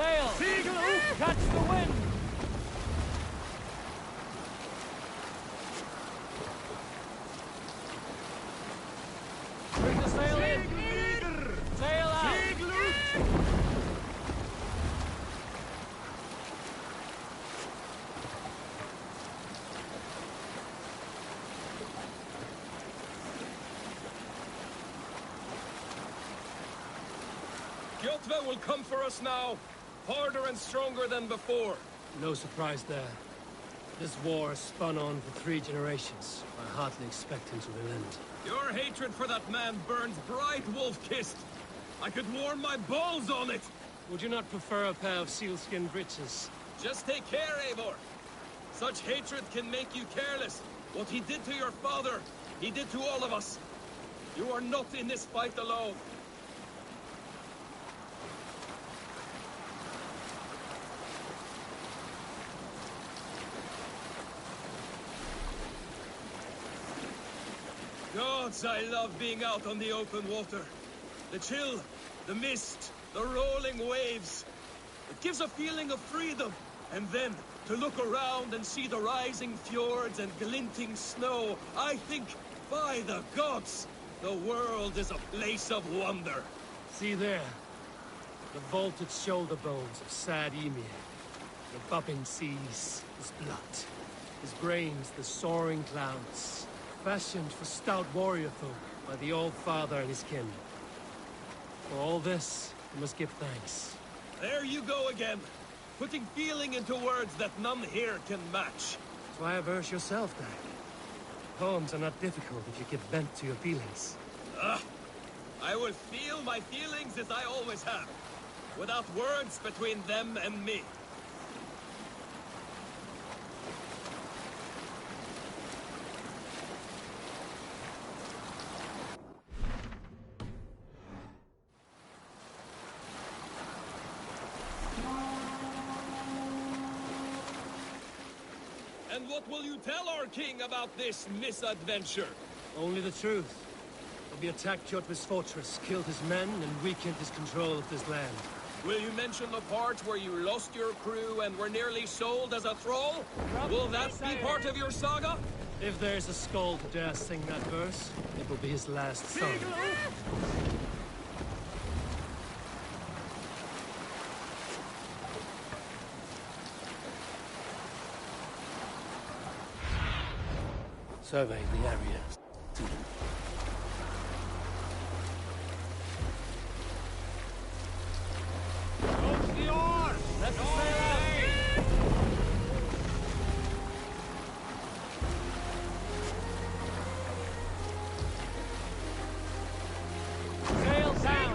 Sail! Catch the wind! Bring the sail in! Sail out! Kjotve will come for us now, harder and stronger than before. No surprise there. This war has spun on for 3 generations. I hardly expect him to relent. Your hatred for that man burns bright, wolf-kissed. I could warm my balls on it. Would you not prefer a pair of sealskin breeches? Just take care, Eivor. Such hatred can make you careless. What he did to your father, he did to all of us. You are not in this fight alone. Gods, I love being out on the open water. The chill, the mist, the rolling waves. It gives a feeling of freedom. And then, to look around and see the rising fjords and glinting snow, I think, by the gods, the world is a place of wonder. See there. The vaulted shoulder bones of sad Ymir. The bubbling seas, his blood. His brains, the soaring clouds. Fashioned for stout warrior folk by the Old Father and his kin. For all this, we must give thanks. There you go again. Putting feeling into words that none here can match. That's why I verse yourself, Dag. Poems are not difficult if you give vent to your feelings. I will feel my feelings as I always have. Without words between them and me. And what will you tell our king about this misadventure? Only the truth. We attacked Kjotve's fortress, killed his men, and weakened his control of this land. Will you mention the part where you lost your crew and were nearly sold as a thrall? Will that be part of your saga? If there's a skald who dares sing that verse, it will be his last song. Survey the area. Open the oars! Let's sail out! Sail down!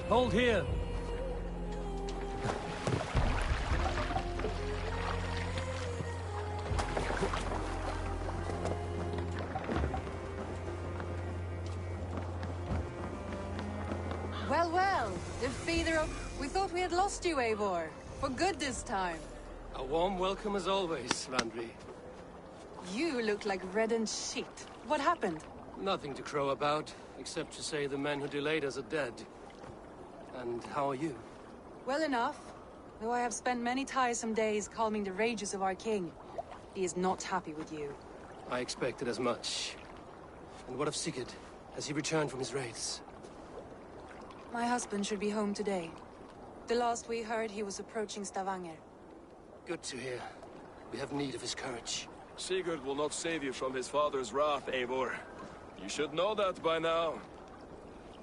Hold here. Well, well, the feeder of... We thought we had lost you, Eivor. For good this time. A warm welcome as always, Landry. You look like reddened shit. What happened? Nothing to crow about, except to say the men who delayed us are dead. And how are you? Well enough. Though I have spent many tiresome days calming the rages of our king. He is not happy with you. I expected as much. And what of Sigurd? Has he returned from his raids? My husband should be home today. The last we heard, he was approaching Stavanger. Good to hear. We have need of his courage. Sigurd will not save you from his father's wrath, Eivor. You should know that by now.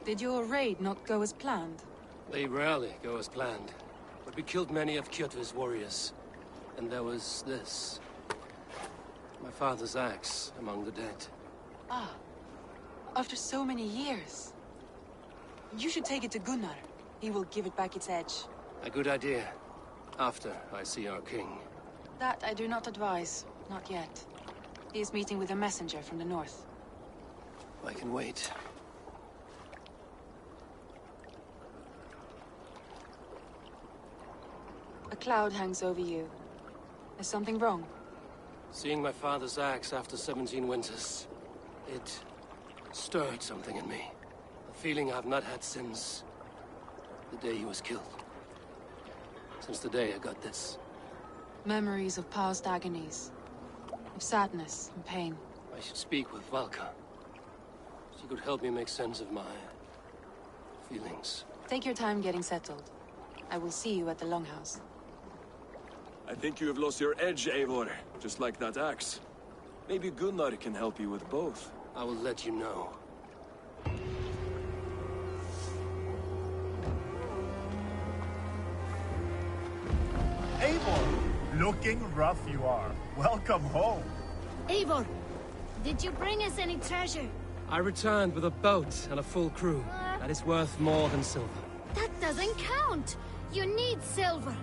Did your raid not go as planned? They rarely go as planned. But we killed many of Kjotve's warriors. And there was this. My father's axe among the dead. Ah. After so many years. You should take it to Gunnar. He will give it back its edge. A good idea. After I see our king. That I do not advise. Not yet. He is meeting with a messenger from the north. I can wait. A cloud hangs over you. Is something wrong? Seeing my father's axe after 17 winters, it stirred something in me. A feeling I've not had since the day he was killed. Since the day I got this. Memories of past agonies. Of sadness and pain. I should speak with Valka. She could help me make sense of my feelings. Take your time getting settled. I will see you at the Longhouse. I think you have lost your edge, Eivor, just like that axe. Maybe Gunnar can help you with both. I will let you know. Eivor, looking rough you are. Welcome home. Eivor, did you bring us any treasure? I returned with a boat and a full crew. That is worth more than silver. That doesn't count. You need silver.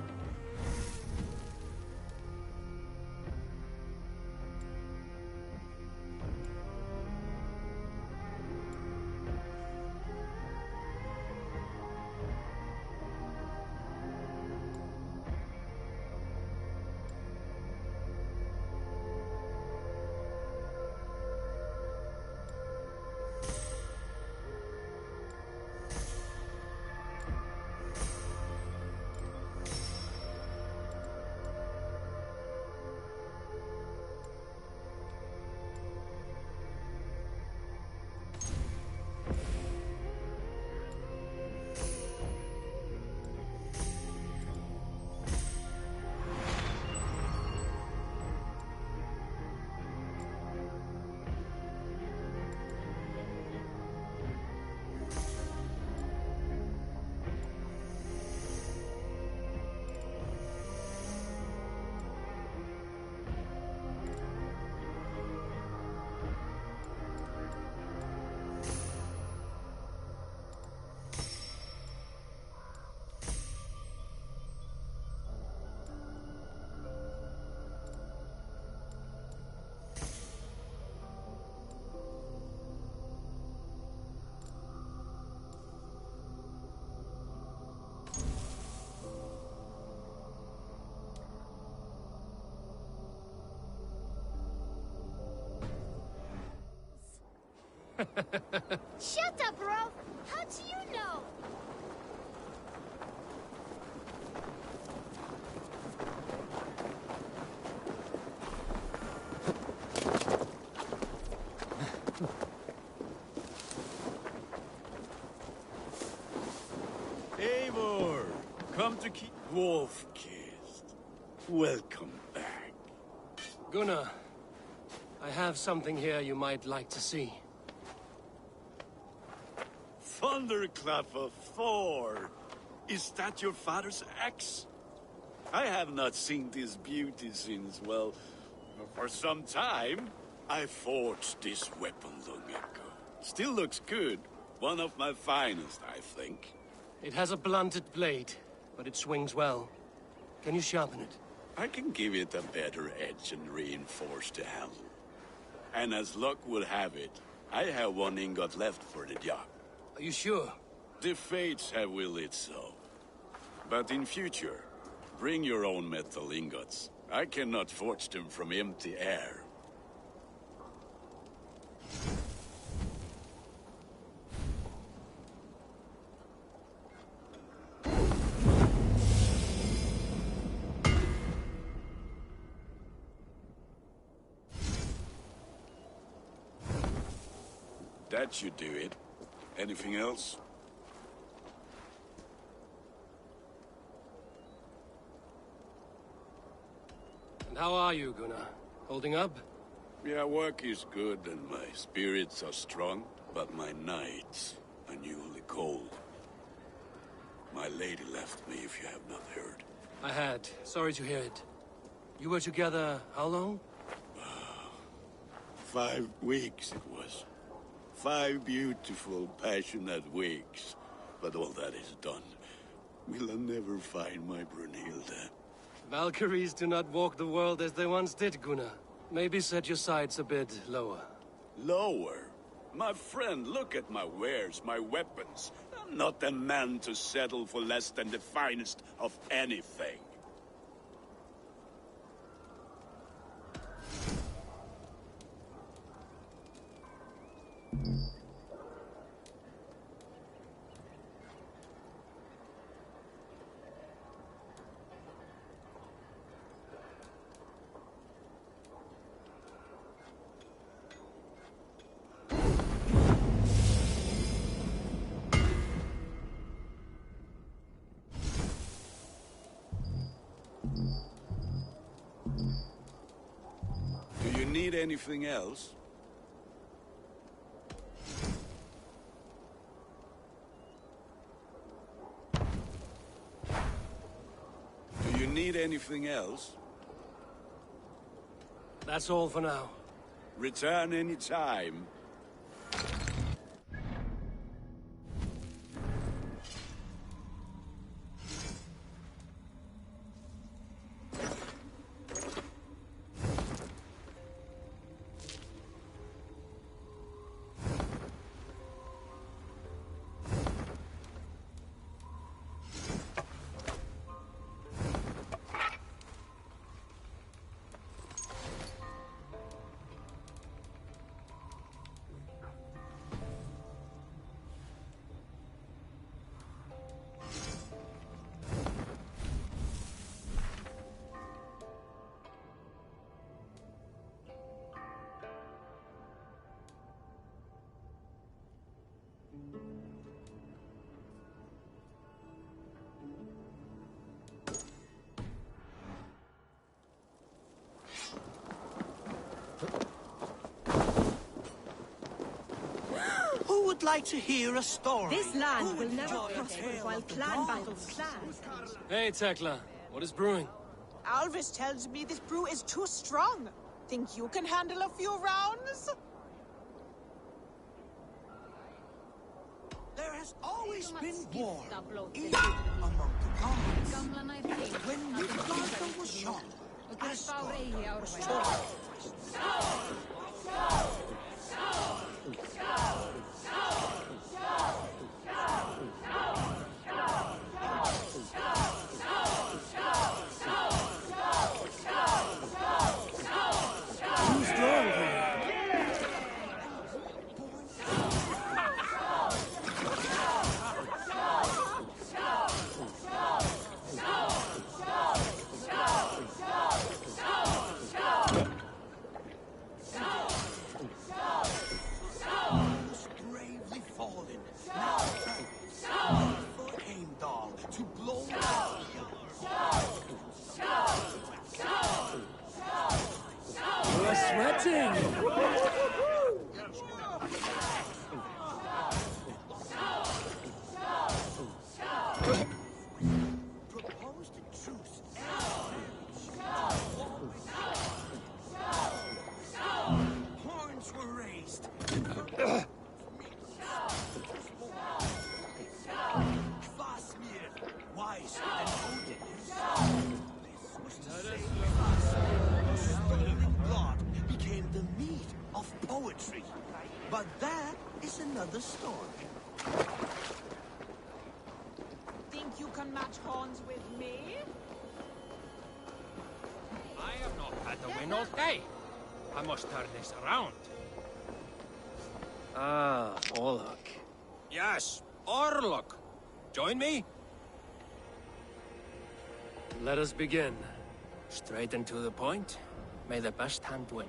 Shut up, Rolf! How do you know? Eivor, come to keep Wolf kissed. Welcome back. Gunnar, I have something here you might like to see. Thunderclap of Thor! Is that your father's axe? I have not seen this beauty since, well, for some time. I forged this weapon long ago. Still looks good. One of my finest, I think. It has a blunted blade, but it swings well. Can you sharpen it? I can give it a better edge and reinforce the handle. And as luck will have it, I have one ingot left for the job. Are you sure? The fates have willed it so. But in future, bring your own metal ingots. I cannot forge them from empty air. That should do it. Anything else? And how are you, Gunnar? Holding up? Yeah, work is good and my spirits are strong, but my nights are newly cold. My lady left me, if you have not heard. I had. Sorry to hear it. You were together how long? 5 weeks it was. 5 beautiful, passionate weeks. But all that is done. Will I never find my Brunhilde? Valkyries do not walk the world as they once did, Gunnar. Maybe set your sights a bit lower. Lower? My friend, look at my wares, my weapons. I'm not the man to settle for less than the finest of anything. Do you need anything else? Do you need anything else? That's all for now. Return any time. Who would like to hear a story? This land Who will would never enjoy a prosper tale while of the clan gods? battles clash. Hey, Tekla. What is brewing? Alvis tells me this brew is too strong. Think you can handle a few rounds? There has always been war, even Gamla among the gods. näitä When Midgard was young, Asgard was torn. Who's strong here? Was bravely fallen, now turned for Heimdall to blow You're sweating! proposed a truce. Horns were raised. Kvasmir, wiser than Odin himself. This was to save Kvasmir, whose stolen blood became the meat of poetry. But that is another story. Think you can match horns with me? I have not had the win all day. I must turn this around. Ah, Orlok. Yes, Orlok. Join me? Let us begin. Straight and to the point. May the best hand win.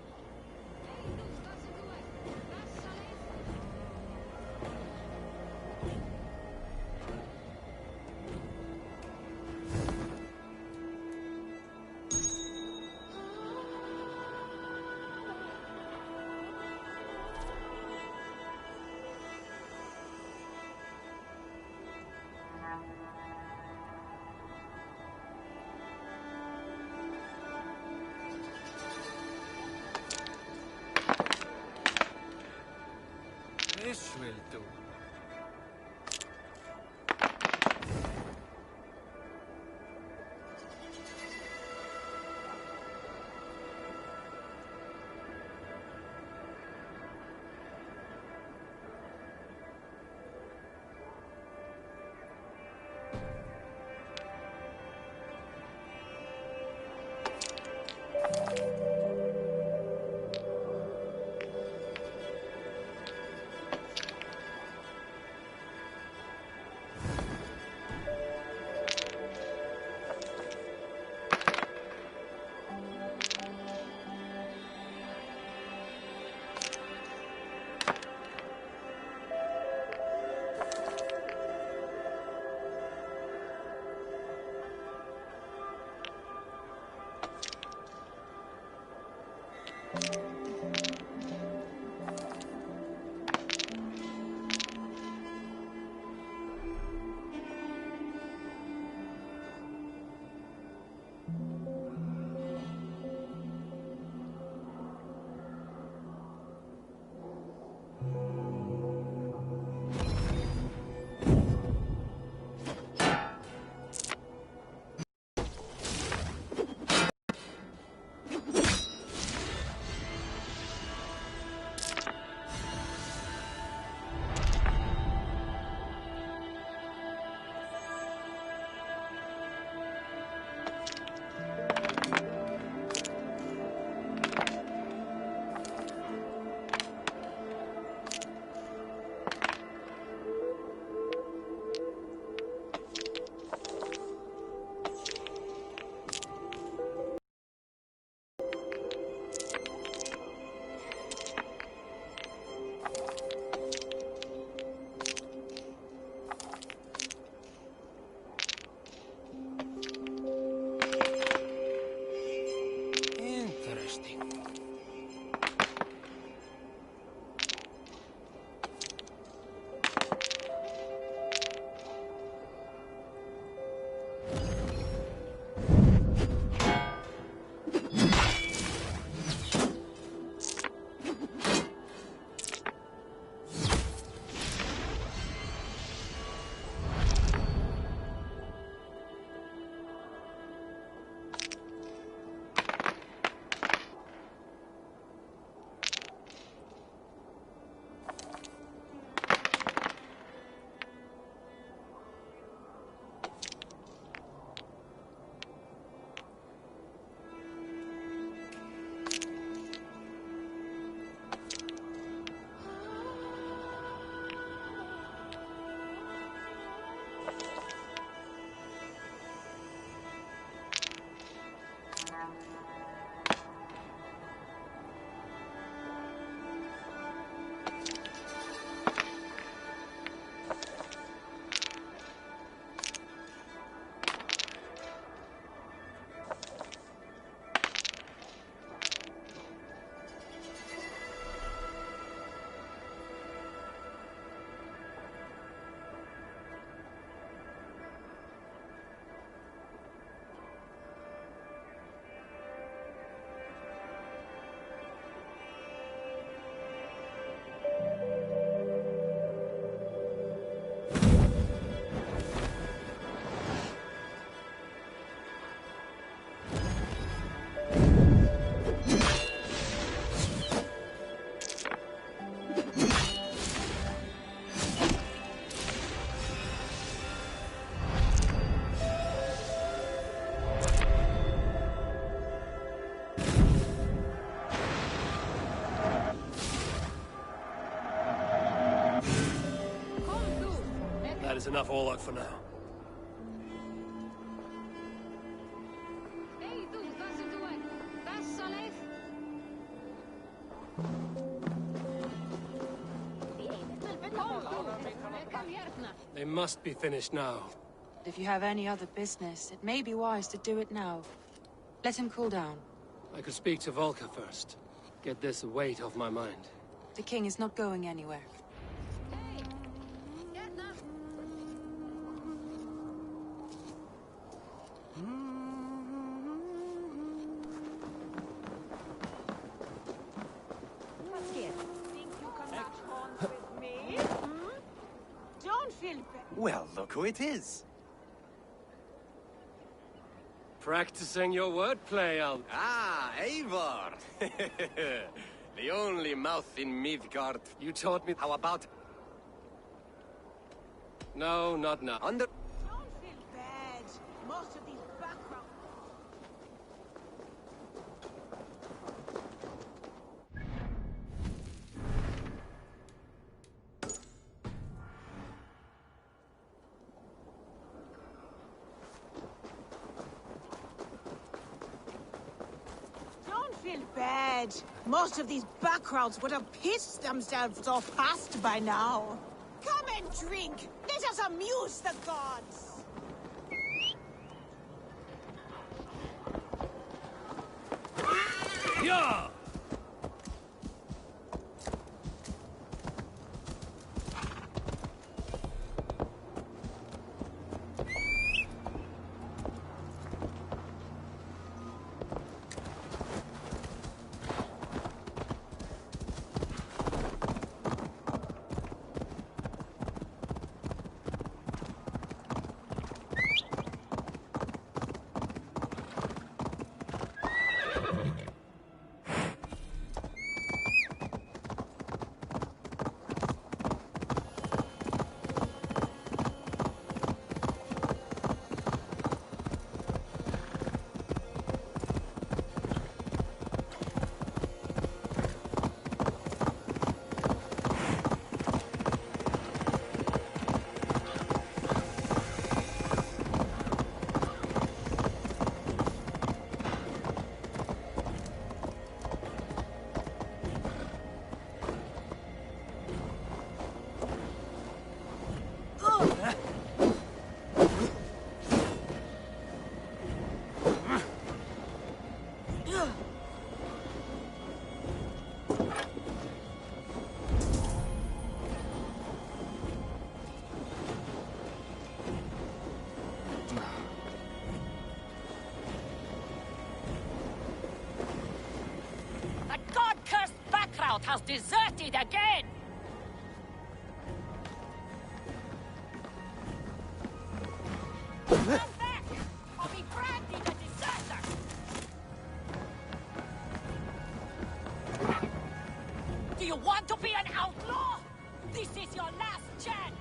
There's enough Orlok for now. Hey, du, was är du? Das soll ich? They must be finished now. If you have any other business, it may be wise to do it now. Let him cool down. I could speak to Volker first. Get this weight off my mind. The king is not going anywhere. Hey, get up. Think you can match horns with me? Hmm? Don't feel bad. Well, look who it is. Practicing your wordplay, Al. Ah, Eivor! The only mouth in Midgard. You taught me. How about No, not now. under... Don't feel bad. Most of these background... Don't feel bad. Most of these backgrounds would have pissed themselves off fast by now. Come and drink. Let us amuse the gods. Yeah! The god-cursed Backraut has deserted again! Stand back, or be branded a deserter! Do you want to be an outlaw? This is your last chance!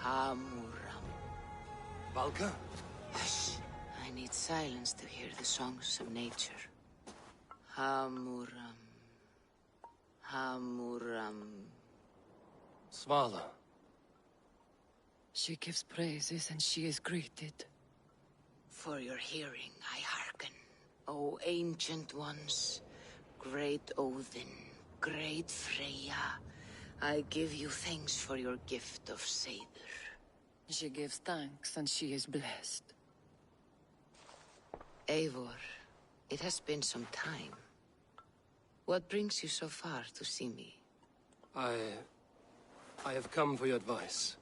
Hamuram. Valka? Hush. I need silence to hear the songs of nature. Hamuram. Hamuram. Svala. She gives praises and she is greeted. For your hearing I hearken, O ancient ones, great Odin, great Freya. I give you thanks for your gift of Seder. She gives thanks and she is blessed. Eivor, it has been some time. What brings you so far to see me? I have come for your advice.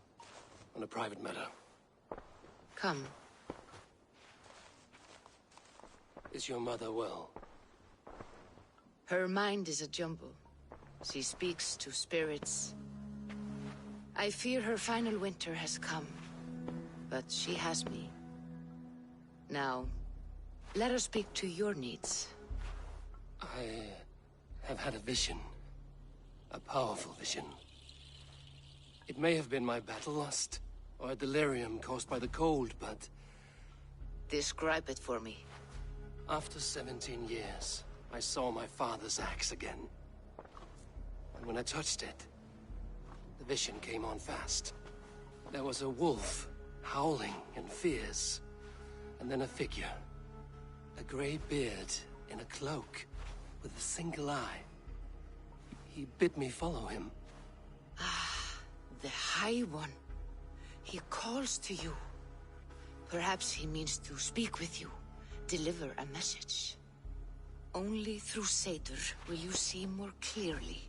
on a private matter. Come. Is your mother well? Her mind is a jumble. She speaks to spirits. I fear her final winter has come, but she has me. Now, let her speak to your needs. I have had a vision. A powerful vision. It may have been my battle lust, or a delirium caused by the cold, but... Describe it for me. After 17 years, I saw my father's axe again. And when I touched it, the vision came on fast. There was a wolf, howling and fierce. And then a figure. A grey beard in a cloak, with a single eye. He bid me follow him. Ah, the High One. He calls to you. Perhaps he means to speak with you, deliver a message. Only through Seder will you see more clearly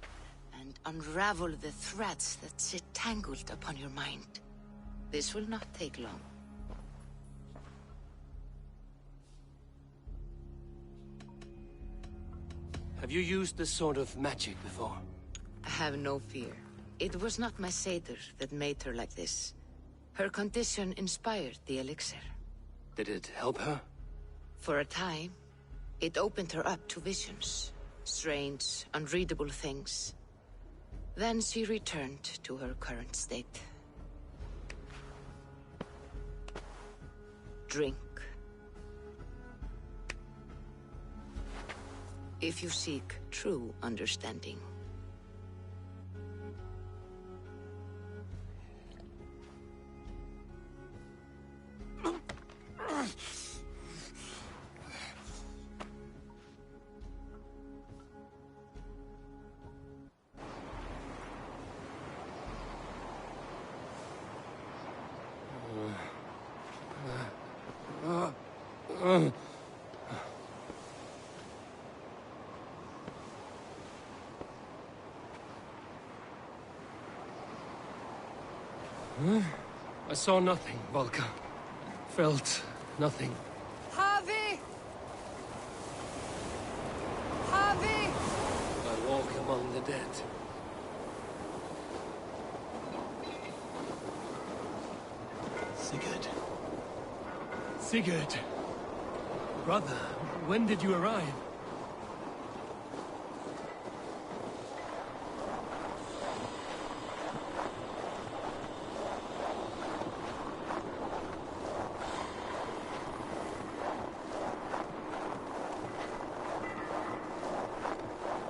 and unravel the threads that sit tangled upon your mind. This will not take long. Have you used this sort of magic before? Have no fear. It was not my Seder that made her like this. Her condition inspired the elixir. Did it help her? For a time, it opened her up to visions. Strange, unreadable things. Then she returned to her current state. Drink. If you seek true understanding. I saw nothing, Volka. Felt nothing. Harvey! Harvey! I walk among the dead. Sigurd. Sigurd! Brother, when did you arrive?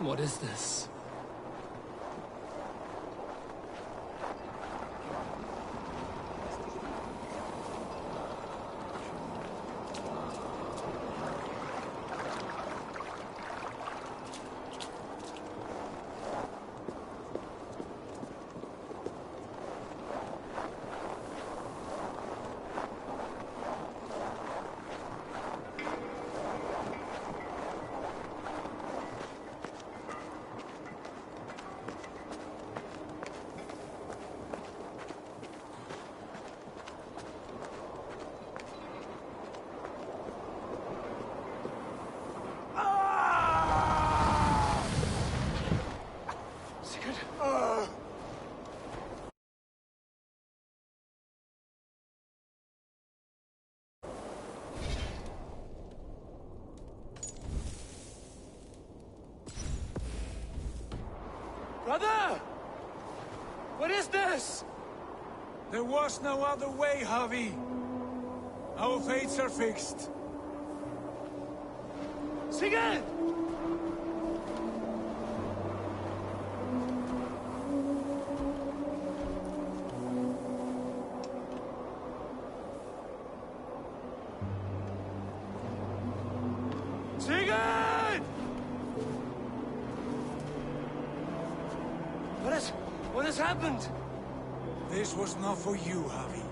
What is this? Brother! What is this? There was no other way, Javi. Our fates are fixed. Sigurd! Sigurd! What has happened? This was not for you, Javi.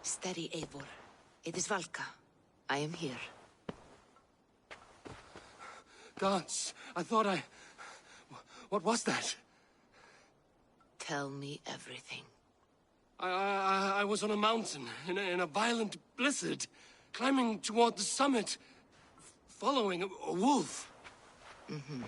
Steady, Eivor. It is Valka. I am here. Gods, I thought I... What was that? Tell me everything. I was on a mountain, in a violent blizzard, climbing toward the summit, following a wolf. Mm-hmm.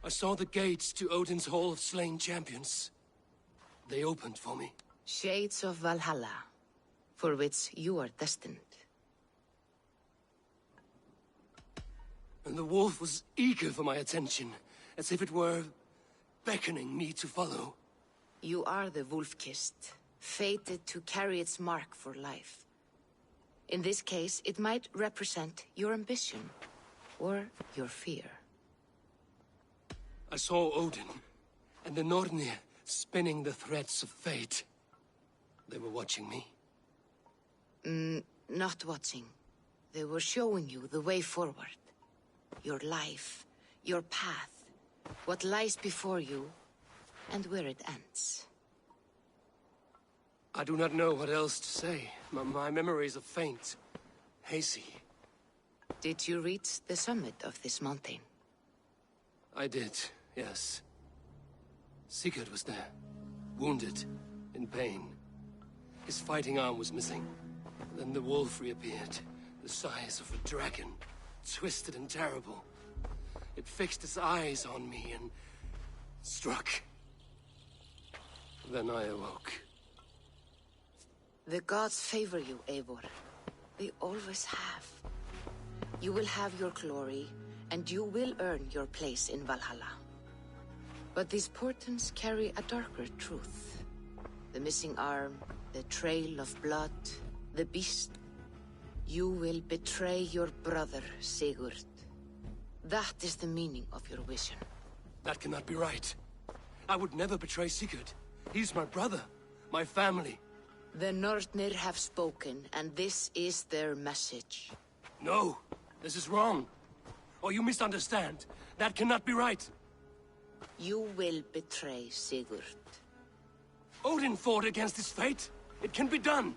I saw the gates to Odin's Hall of Slain Champions. They opened for me. Shades of Valhalla, for which you are destined. And the wolf was eager for my attention, as if it were beckoning me to follow. You are the wolf-kissed, fated to carry its mark for life. In this case, it might represent your ambition, or your fear. I saw Odin, and the Nornir spinning the threads of fate. They were watching me. Not watching. They were showing you the way forward. Your life, your path, what lies before you, and where it ends. I do not know what else to say. My memories are faint, hazy. Did you reach the summit of this mountain? I did, yes. Sigurd was there, wounded, in pain. His fighting arm was missing. Then the wolf reappeared, the size of a dragon, twisted and terrible. It fixed its eyes on me and struck. Then I awoke. The gods favor you, Eivor. They always have. You will have your glory, and you will earn your place in Valhalla. But these portents carry a darker truth. The missing arm, the trail of blood, the beast. You will betray your brother, Sigurd. That is the meaning of your vision. That cannot be right. I would never betray Sigurd. He's my brother, my family. The Nornir have spoken, and this is their message. No, this is wrong. Or you misunderstand. That cannot be right. You will betray Sigurd. Odin fought against his fate. It can be done.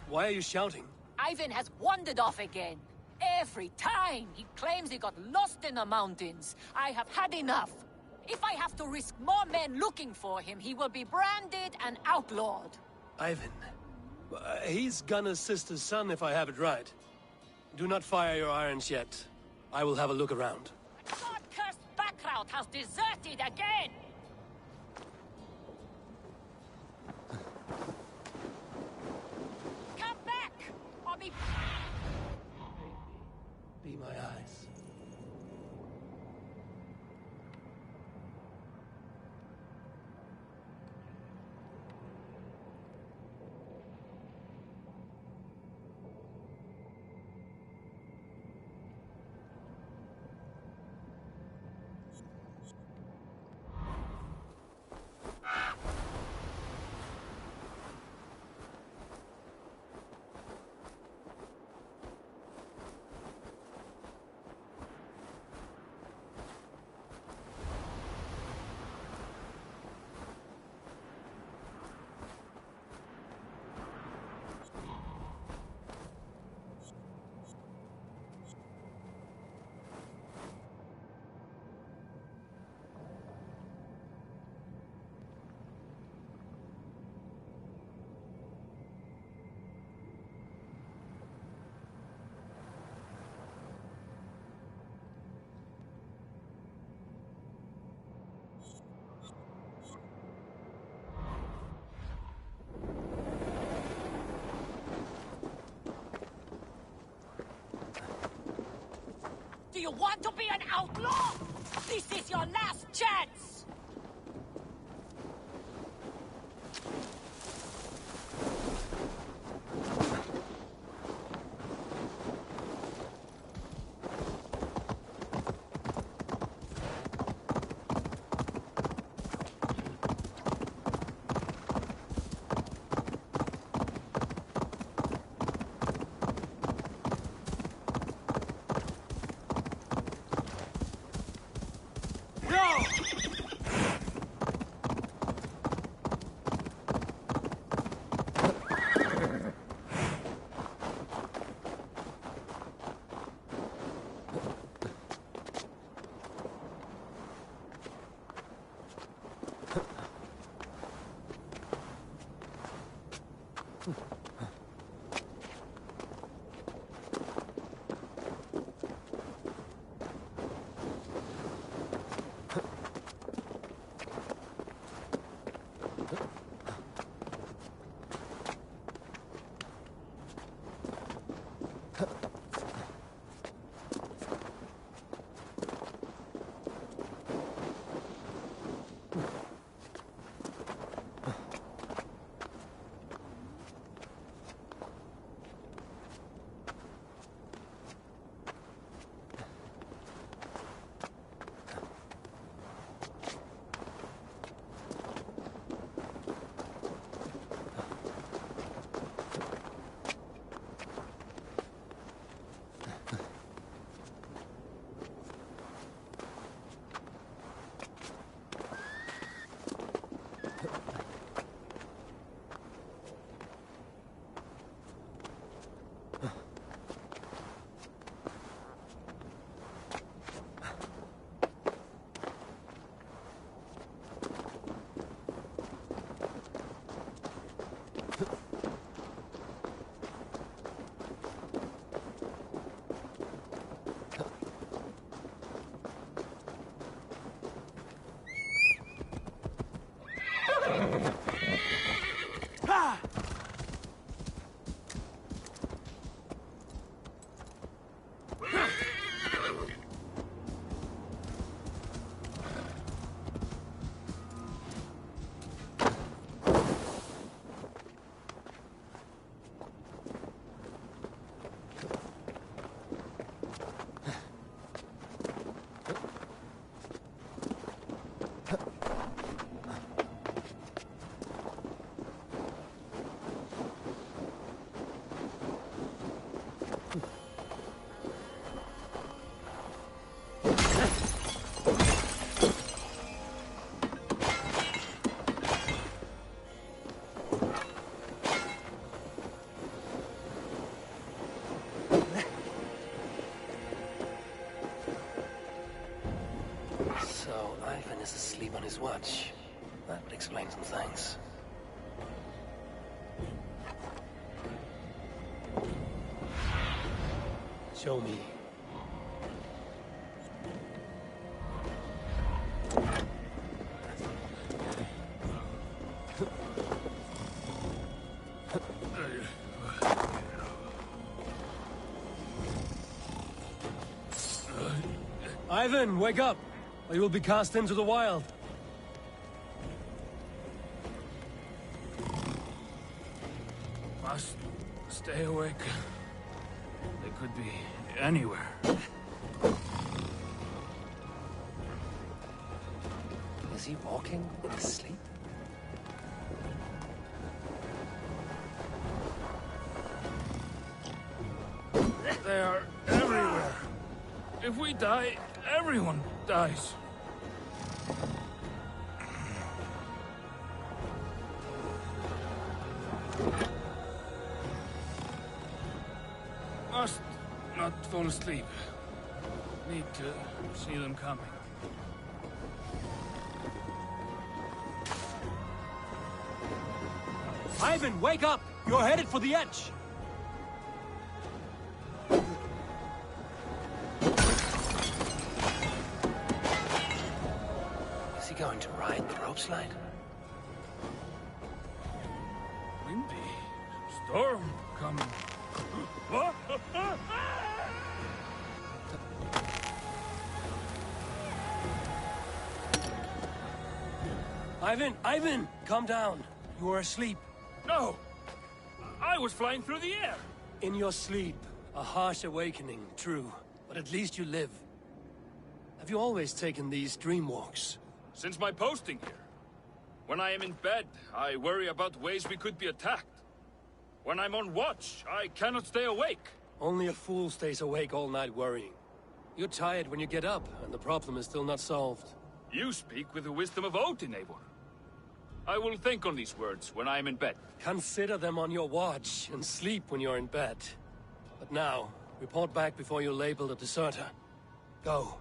Why are you shouting? Ivan has wandered off again. Every time he claims he got lost in the mountains. I have had enough. If I have to risk more men looking for him, he will be branded and outlawed. Ivan. He's Gunna's sister's son, if I have it right. Do not fire your irons yet. I will have a look around. The god-cursed background has deserted again! You want to be an outlaw? This is your last chance! Is asleep on his watch. That would explain some things. Show me. Ivan, wake up! Or you will be cast into the wild. Must stay awake. They could be anywhere. Is he walking in his sleep? They are everywhere. If we die, everyone dies. Must not fall asleep. Need to see them coming. Ivan, wake up! You're headed for the edge! Is he going to ride the rope slide? Windy. Storm coming. What? Ivan! Calm down. You were asleep. No! I was flying through the air! In your sleep. A harsh awakening, true. But at least you live. Have you always taken these dream walks? Since my posting here. When I am in bed, I worry about ways we could be attacked. When I'm on watch, I cannot stay awake. Only a fool stays awake all night worrying. You're tired when you get up, and the problem is still not solved. You speak with the wisdom of Odin, Eivor. I will think on these words when I am in bed. Consider them on your watch, and sleep when you're in bed. But now, report back before you're labeled a deserter. Go.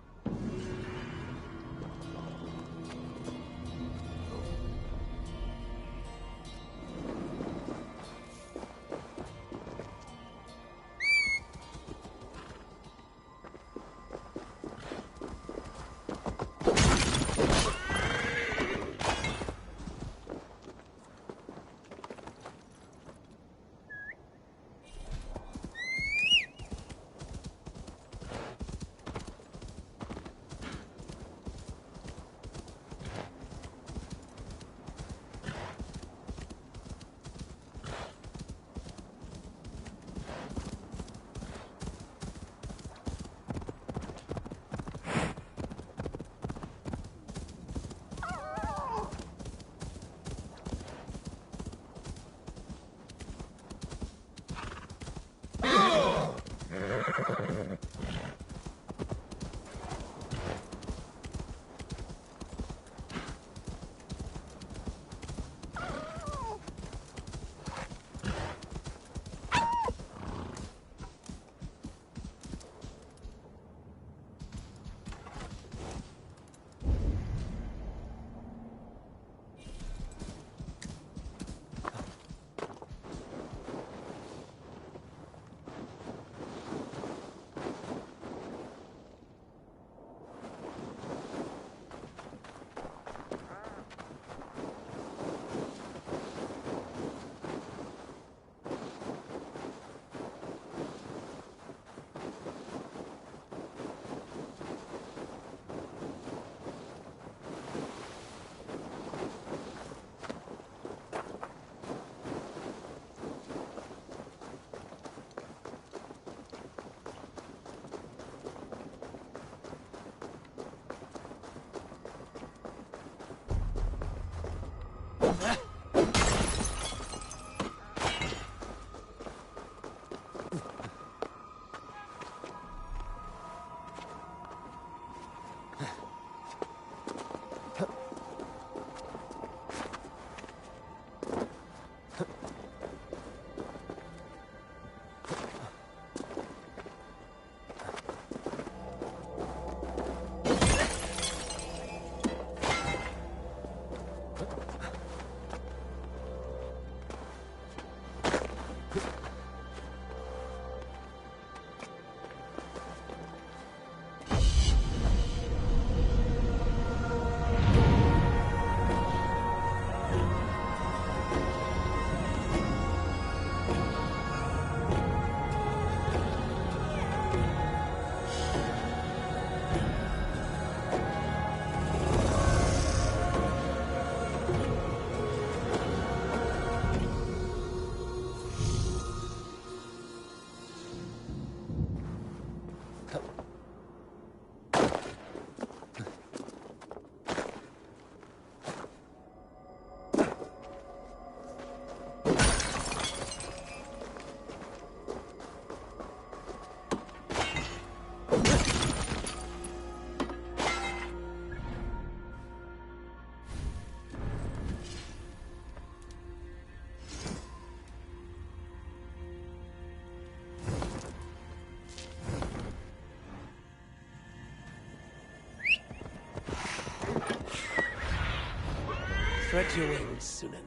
Spread your wings, Sunan.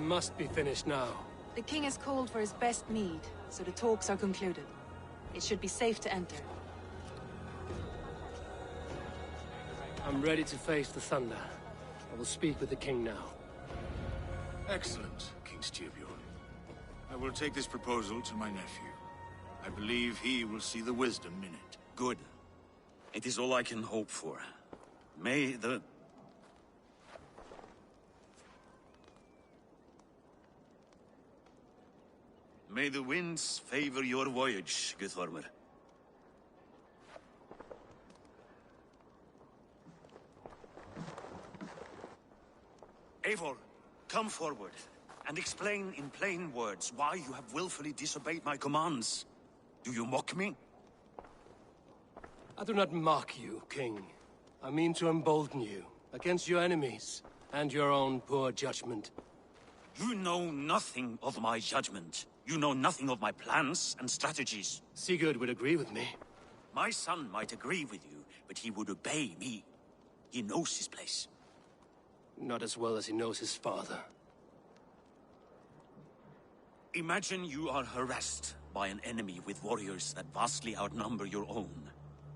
must be finished now. The king has called for his best mead, so the talks are concluded. It should be safe to enter. I'm ready to face the thunder. I will speak with the king now. Excellent, King Styrbjorn. I will take this proposal to my nephew. I believe he will see the wisdom in it. Good. It is all I can hope for. May the... May the winds favor your voyage, Guthormer. Eivor, come forward, and explain in plain words why you have willfully disobeyed my commands. Do you mock me? I do not mock you, King. I mean to embolden you, against your enemies, and your own poor judgment. You know nothing of my judgment. You know nothing of my plans and strategies. Sigurd would agree with me. My son might agree with you, but he would obey me. He knows his place. Not as well as he knows his father. Imagine you are harassed by an enemy with warriors that vastly outnumber your own.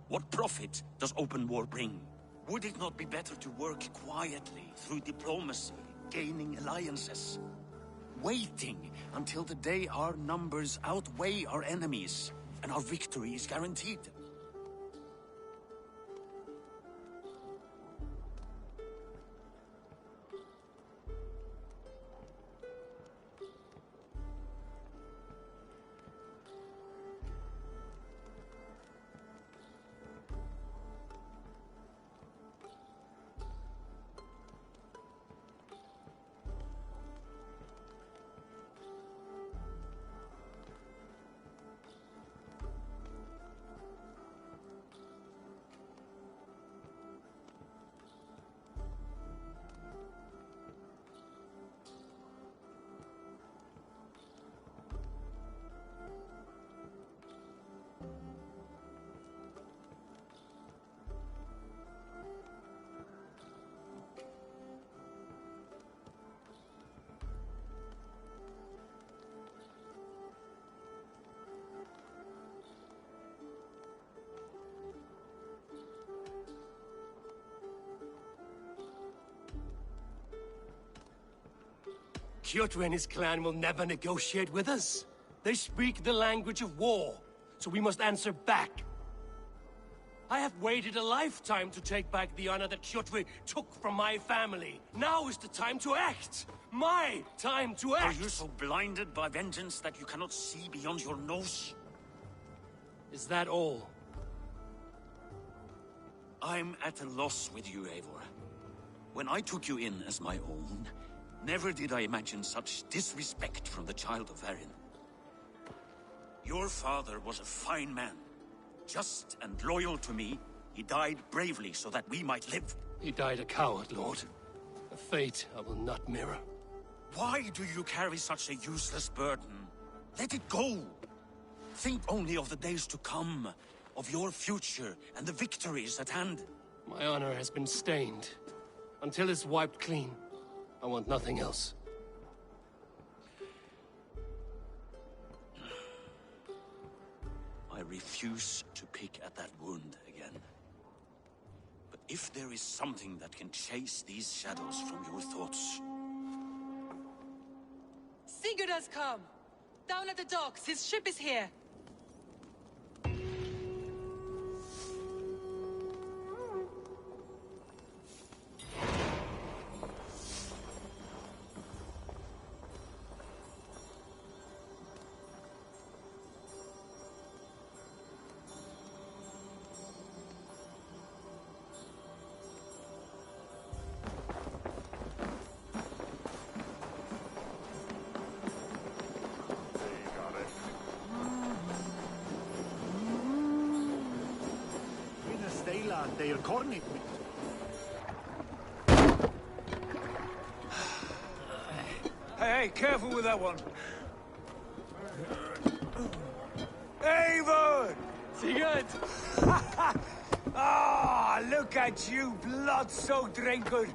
What profit does open war bring? Would it not be better to work quietly through diplomacy, gaining alliances? Waiting until the day our numbers outweigh our enemies, and our victory is guaranteed. Kjotve and his clan will never negotiate with us. They speak the language of war, so we must answer back. I have waited a lifetime to take back the honor that Kjotve took from my family. Now is the time to act! My time to act! Are you so blinded by vengeance that you cannot see beyond your nose? Is that all? I'm at a loss with you, Eivor. When I took you in as my own, never did I imagine such disrespect from the child of Erin. Your father was a fine man. Just and loyal to me, he died bravely so that we might live. He died a coward, Lord. A fate I will not mirror. Why do you carry such a useless burden? Let it go! Think only of the days to come, of your future and the victories at hand. My honor has been stained. Until it's wiped clean, I want nothing else. I refuse to pick at that wound again. But if there is something that can chase these shadows from your thoughts... Sigurd has come! Down at the docks, his ship is here! They are cornered me. Hey, careful with that one. Eivor! Sigurd! Ah, look at you, blood-soaked Drinkard.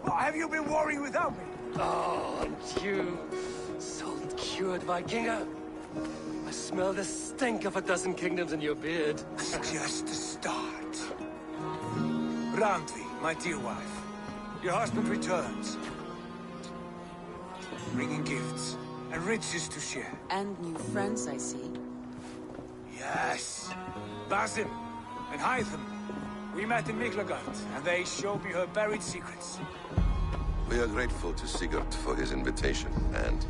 What, have you been warring without me? Oh, and you, salt-cured Vikinger. I smell the stink of a dozen kingdoms in your beard. It's just the start. Randvi, my dear wife, your husband returns. Bringing gifts and riches to share. And new friends, I see. Yes. Basim and Hytham. We met in Miklagard, and they showed me her buried secrets. We are grateful to Sigurd for his invitation, and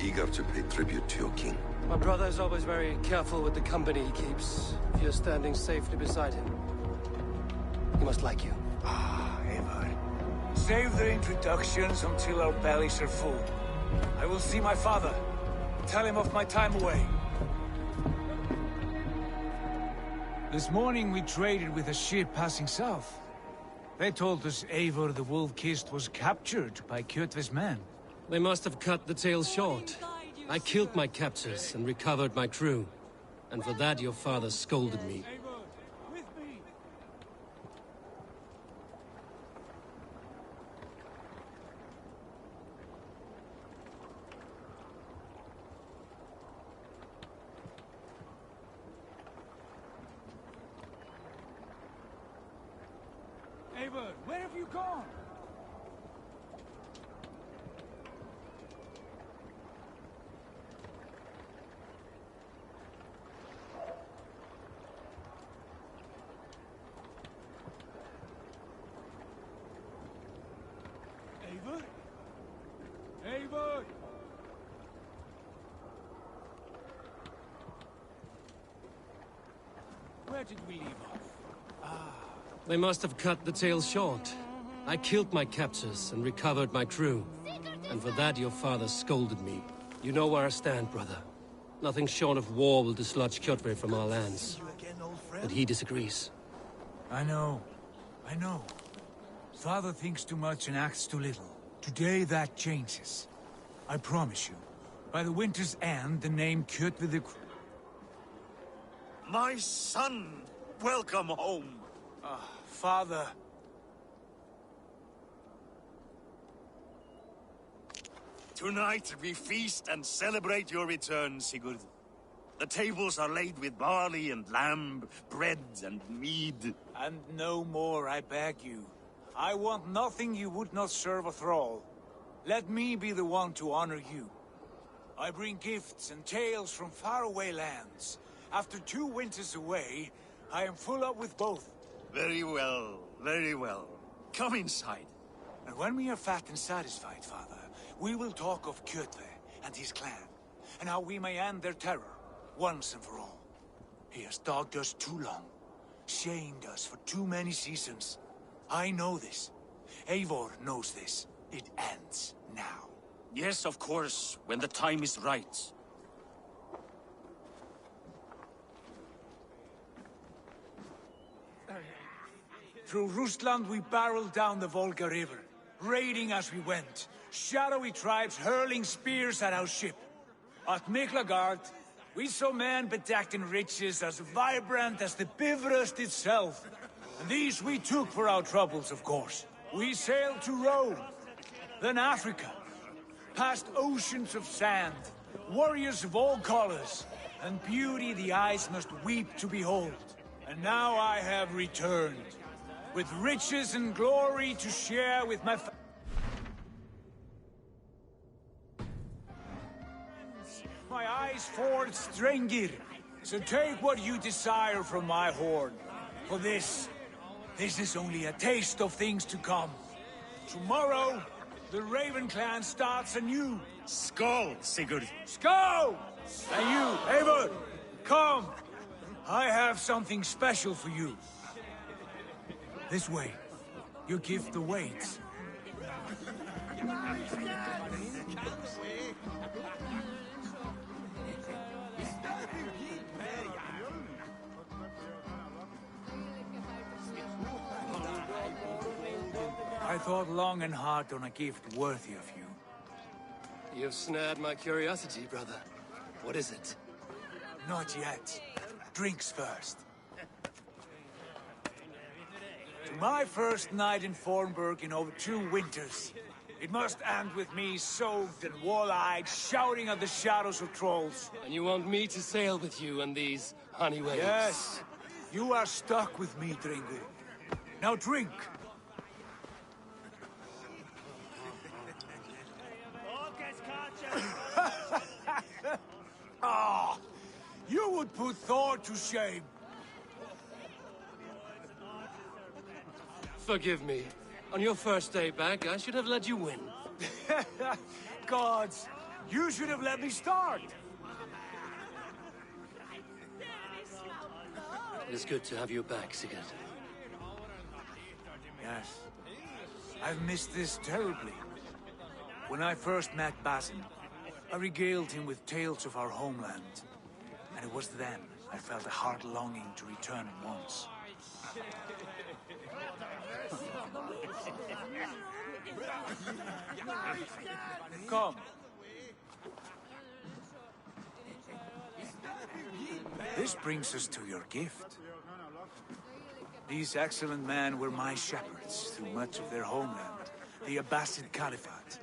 eager to pay tribute to your king. My brother is always very careful with the company he keeps. If you're standing safely beside him, he must like you. Ah, Eivor. Save their introductions until our bellies are full. I will see my father. Tell him of my time away. This morning we traded with a ship passing south. They told us Eivor the Wolf-Kissed was captured by Kjotve's men. They must have cut the tale short. I killed my captors and recovered my crew. And for that your father scolded me. Eivor, where have you gone? Eivor? Eivor! Where did we leave off? They must have cut the tale short. I killed my captors and recovered my crew. And for that your father scolded me. You know where I stand, brother. Nothing short of war will dislodge Kjotve from our lands. But he disagrees. I know. Father thinks too much and acts too little. Today that changes. I promise you. By the winter's end, the name Kjotve the... My son! Welcome home! Father... Tonight we feast and celebrate your return, Sigurd. The tables are laid with barley and lamb, bread and mead. And no more, I beg you. I want nothing you would not serve a thrall. Let me be the one to honor you. I bring gifts and tales from faraway lands. After 2 winters away, I am full up with both. Very well, very well. Come inside. And when we are fat and satisfied, Father, we will talk of Kjotve and his clan, and how we may end their terror, once and for all. He has dogged us too long, shamed us for too many seasons. I know this. Eivor knows this. It ends now. Yes, of course, when the time is right. Through Rusland we barreled down the Volga River, raiding as we went, shadowy tribes hurling spears at our ship. At Miklagard, we saw men bedecked in riches as vibrant as the Bifrost itself. And these we took for our troubles, of course. We sailed to Rome, then Africa, past oceans of sand, warriors of all colors, and beauty the eyes must weep to behold. And now I have returned, with riches and glory to share with my My eyes forged Strengir, so take what you desire from my hoard. For this is only a taste of things to come. Tomorrow, the Raven clan starts anew. Skål, Sigurd. Skål! And you, Eivor, come. I have something special for you. This way. Your gift awaits. I thought long and hard on a gift worthy of you. You've snared my curiosity, brother. What is it? Not yet. Drinks first. To my first night in Fornburg in over 2 winters, It must end with me soaked and wall-eyed, shouting at the shadows of trolls. And you want me to sail with you on these honey waves? Yes. You are stuck with me, Dringu. Now drink. Ah, you would put Thor to shame. Forgive me. On your first day back, I should have let you win. Gods, you should have let me start. It is good to have you back, Sigurd. Yes. I've missed this terribly. When I first met Basin, I regaled him with tales of our homeland. And it was then I felt a heart longing to return at once. Come. This brings us to your gift. These excellent men were my shepherds through much of their homeland, the Abbasid Caliphate.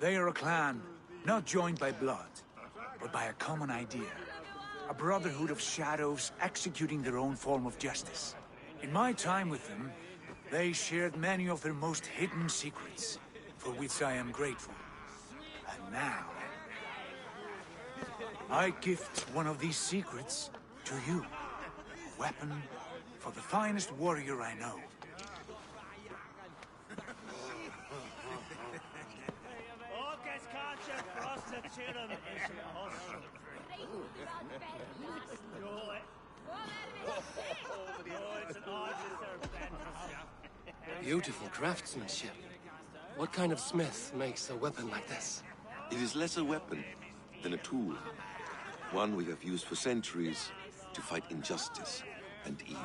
They are a clan, not joined by blood, but by a common idea. A brotherhood of shadows executing their own form of justice. In my time with them, they shared many of their most hidden secrets, for which I am grateful. And now, I gift one of these secrets to you. A weapon for the finest warrior I know. Beautiful craftsmanship. What kind of smith makes a weapon like this? It is less a weapon than a tool. One we have used for centuries to fight injustice and evil.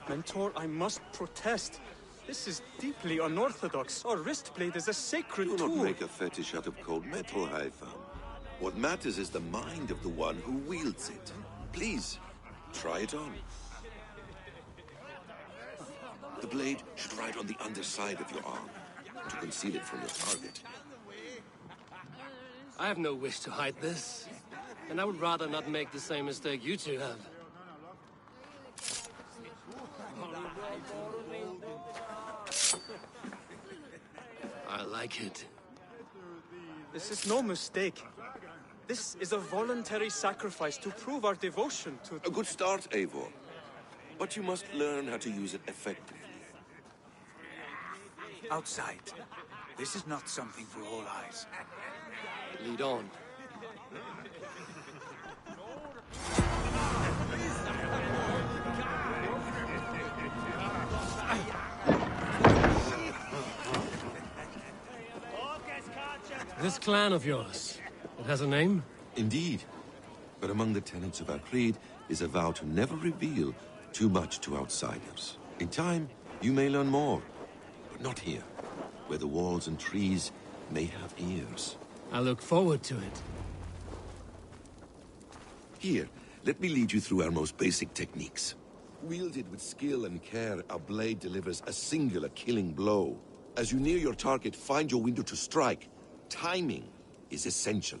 Mentor, I must protest. This is deeply unorthodox. Our wrist blade is a sacred tool. Do not make a fetish out of cold metal, Haitham. What matters is the mind of the one who wields it. Please, try it on. The blade should ride on the underside of your arm to conceal it from your target. I have no wish to hide this, and I would rather not make the same mistake you two have. I like it. This is no mistake. This is a voluntary sacrifice to prove our devotion to... A good start, Eivor. But you must learn how to use it effectively. Outside. This is not something for all eyes. Lead on. This clan of yours, it has a name? Indeed. But among the tenets of our creed is a vow to never reveal too much to outsiders. In time, you may learn more. But not here, where the walls and trees may have ears. I look forward to it. Here, let me lead you through our most basic techniques. Wielded with skill and care, our blade delivers a singular killing blow. As you near your target, find your window to strike. Timing is essential.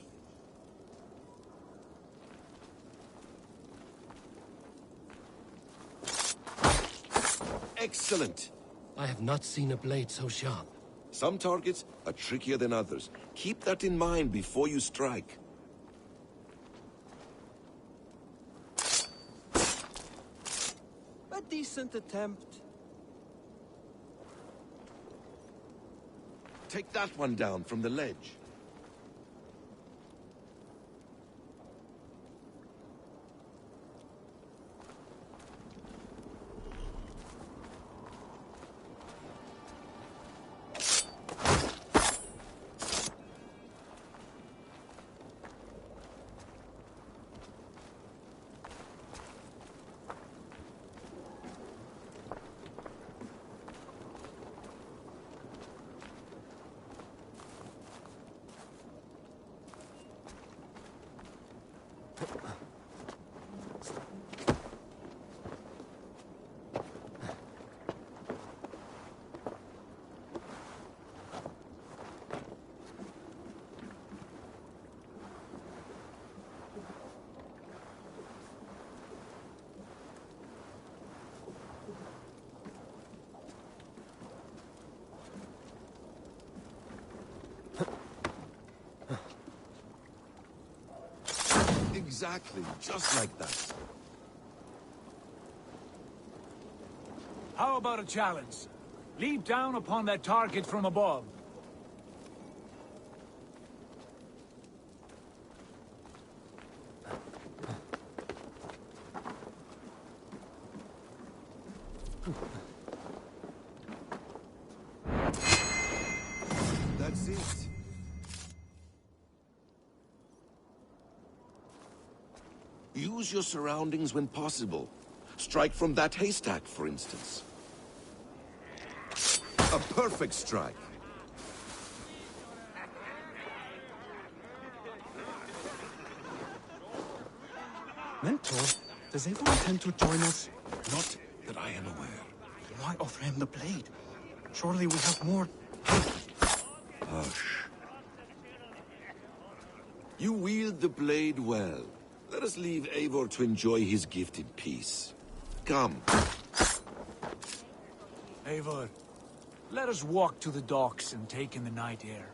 Excellent! I have not seen a blade so sharp. Some targets are trickier than others. Keep that in mind before you strike. A decent attempt. Take that one down from the ledge. Exactly, just like that. How about a challenge? Leap down upon that target from above. That's it. Use your surroundings when possible. Strike from that haystack, for instance. A perfect strike. Mentor, does Eivor intend to join us? Not that I am aware. Why offer him the blade? Surely we have more... Hush. You wield the blade well. Let us leave Eivor to enjoy his gift in peace. Come. Eivor, let us walk to the docks and take in the night air.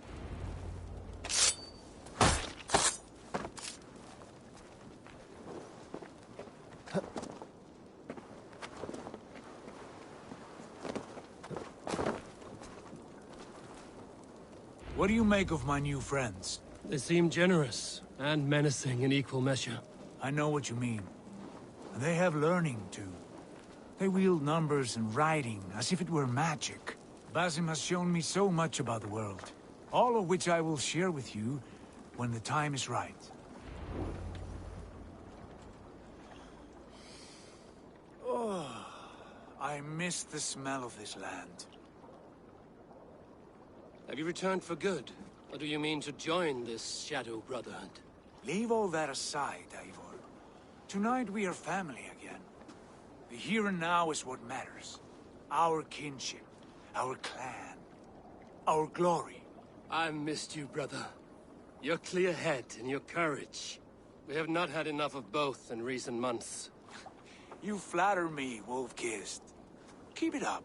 What do you make of my new friends? They seem generous and menacing in equal measure. I know what you mean. They have learning, too. They wield numbers and writing as if it were magic. Basim has shown me so much about the world, all of which I will share with you when the time is right. Oh, I miss the smell of this land. Have you returned for good? Or do you mean to join this Shadow Brotherhood? Leave all that aside, Eivor. Tonight we are family again. The here and now is what matters. Our kinship, our clan, our glory. I've missed you, brother. Your clear head and your courage. We have not had enough of both in recent months. You flatter me, Wolf-Kissed. Keep it up.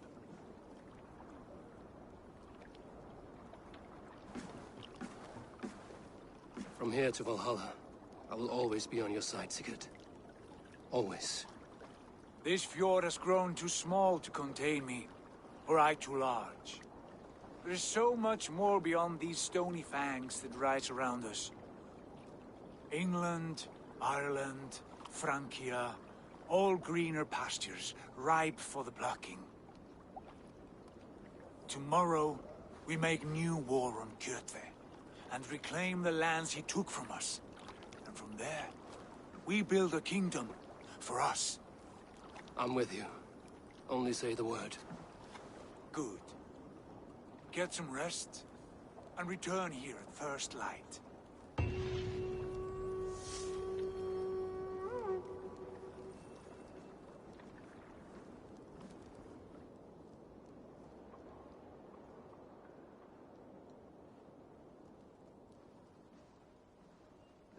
From here to Valhalla, I will always be on your side, Sigurd. Always. This fjord has grown too small to contain me, or I too large. There is so much more beyond these stony fangs that rise around us. England, Ireland, Francia, all greener pastures, ripe for the plucking. Tomorrow, we make new war on Kjotve, and reclaim the lands he took from us. And from there, we build a kingdom for us. I'm with you. Only say the word. Good. Get some rest, and return here at first light.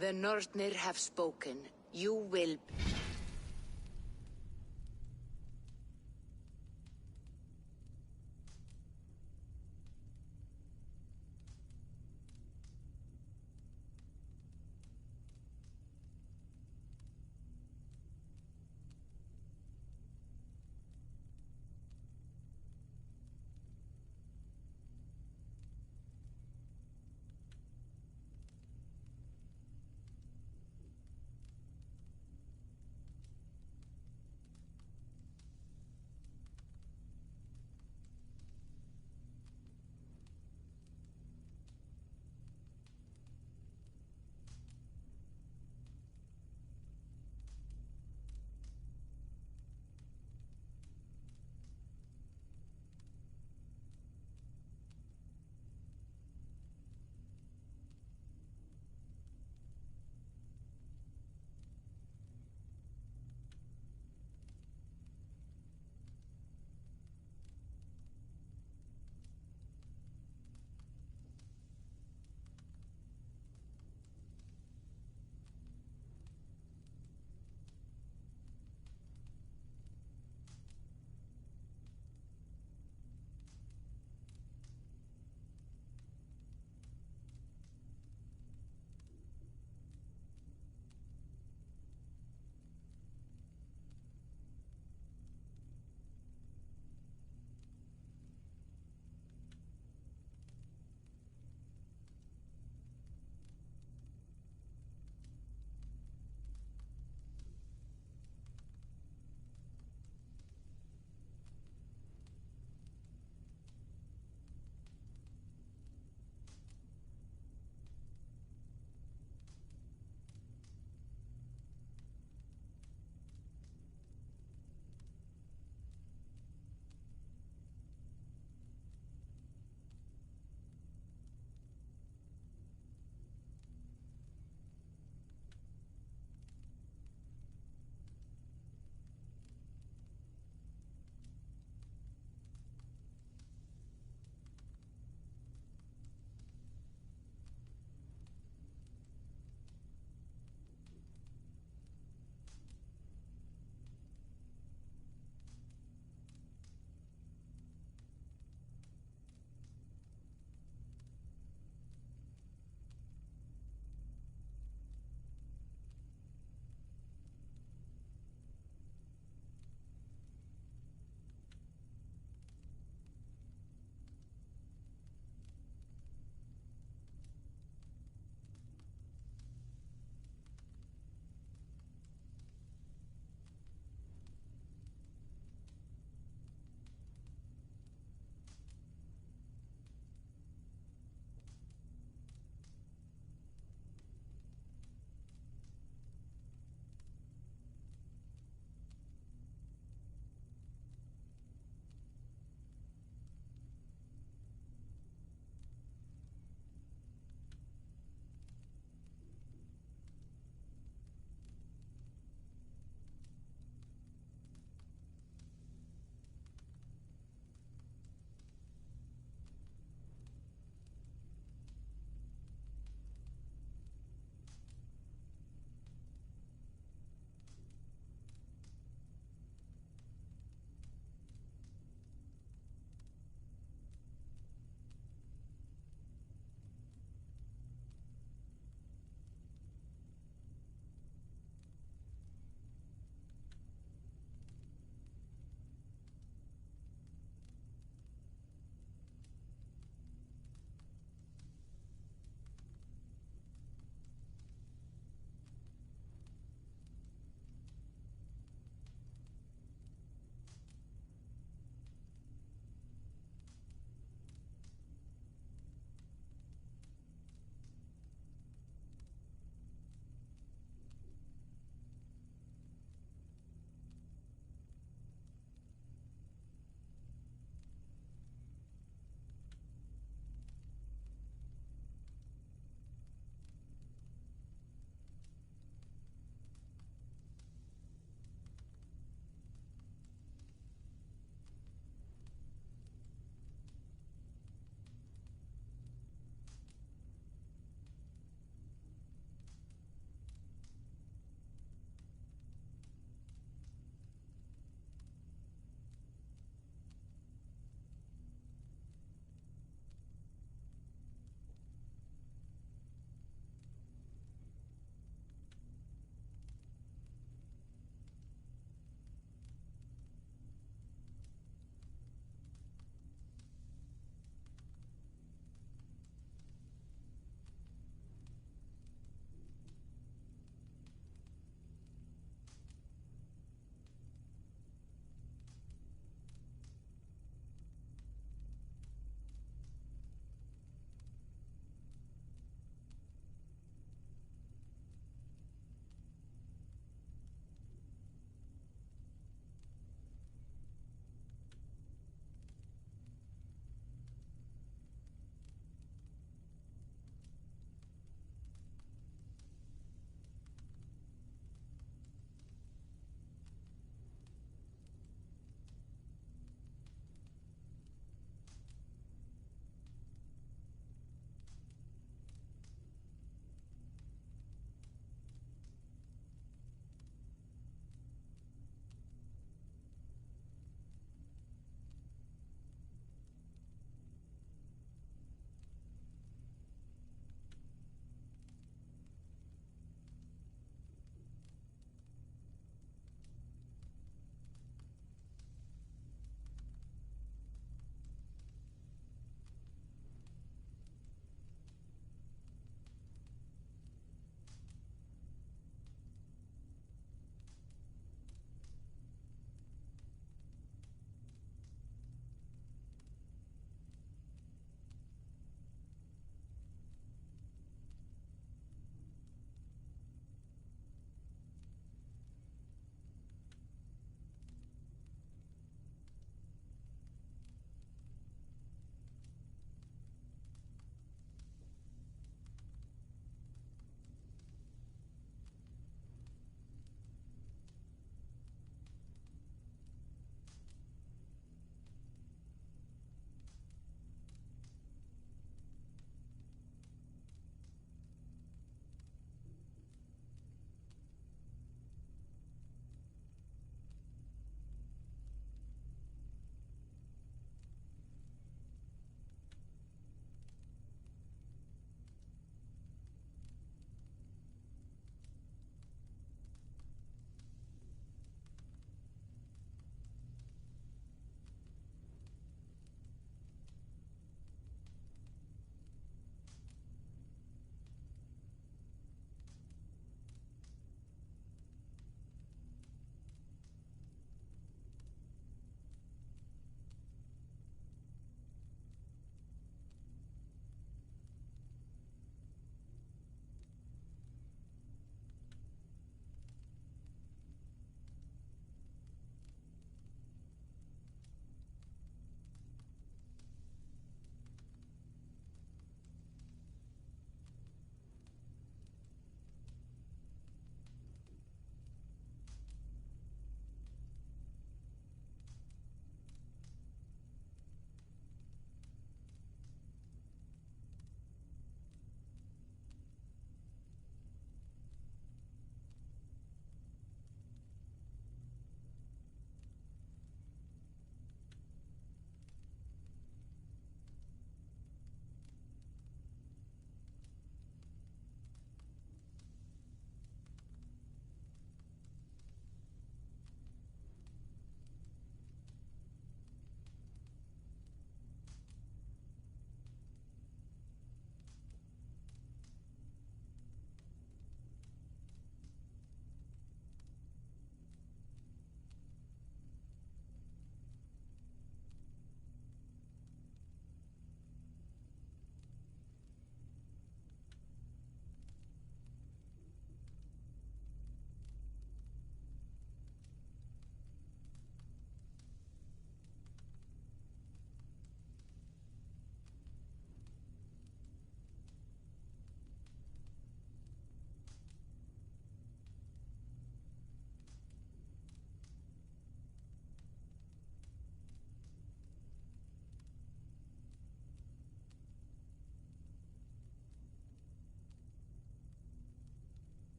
The Northnir have spoken. You will...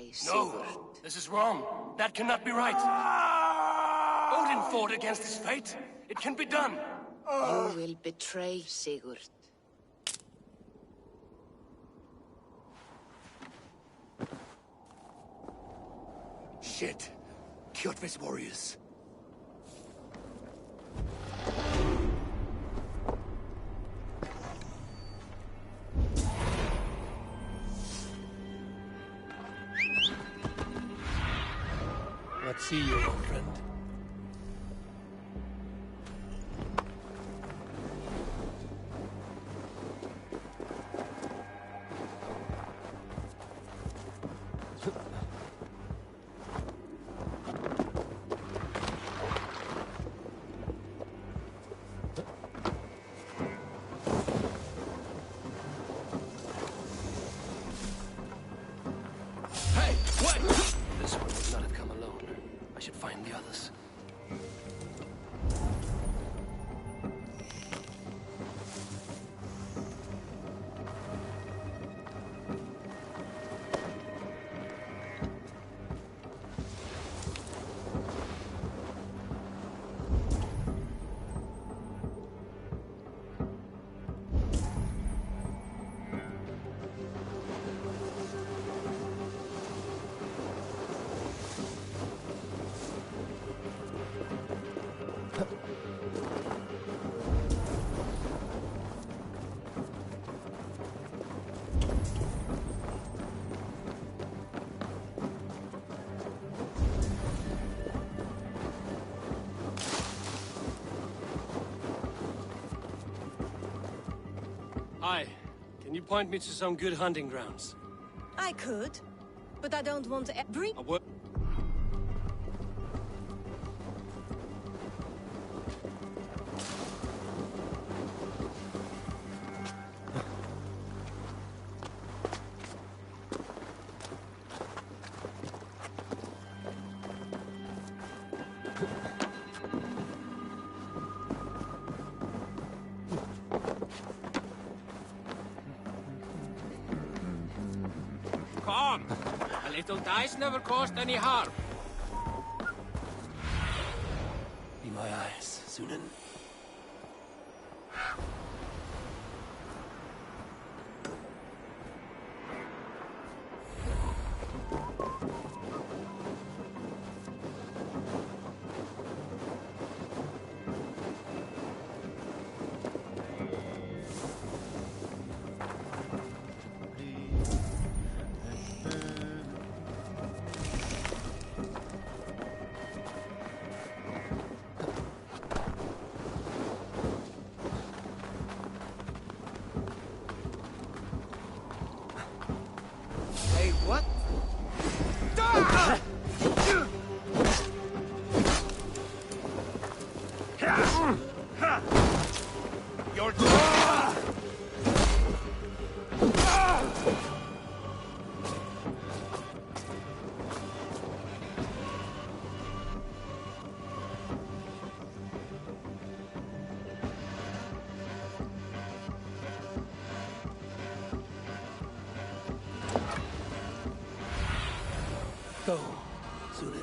betray Sigurd. No! This is wrong. That cannot be right. Odin fought against his fate. It can be done. You will betray Sigurd. Shit. Kjotve's warriors. Let's see you, old friend. Hey, what? This one would not have come alone. I should find the others. Hi. Can you point me to some good hunting grounds? I could, but I don't want to bring. Come! A little dice never caused any harm. Be my eyes, Sunan. Hey, what? You're Go, Sunan.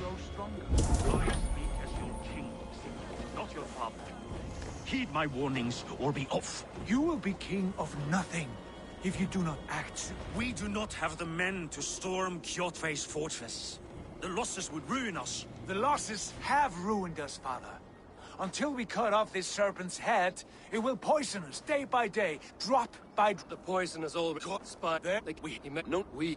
grow stronger. I speak as your king, not your father. Heed my warnings, or be off. You will be king of nothing if you do not act. We do not have the men to storm Kjotve's fortress. The losses would ruin us. The losses have ruined us, father. Until we cut off this serpent's head, it will poison us day by day, drop by... The poison is all caught by... There, we... No, we...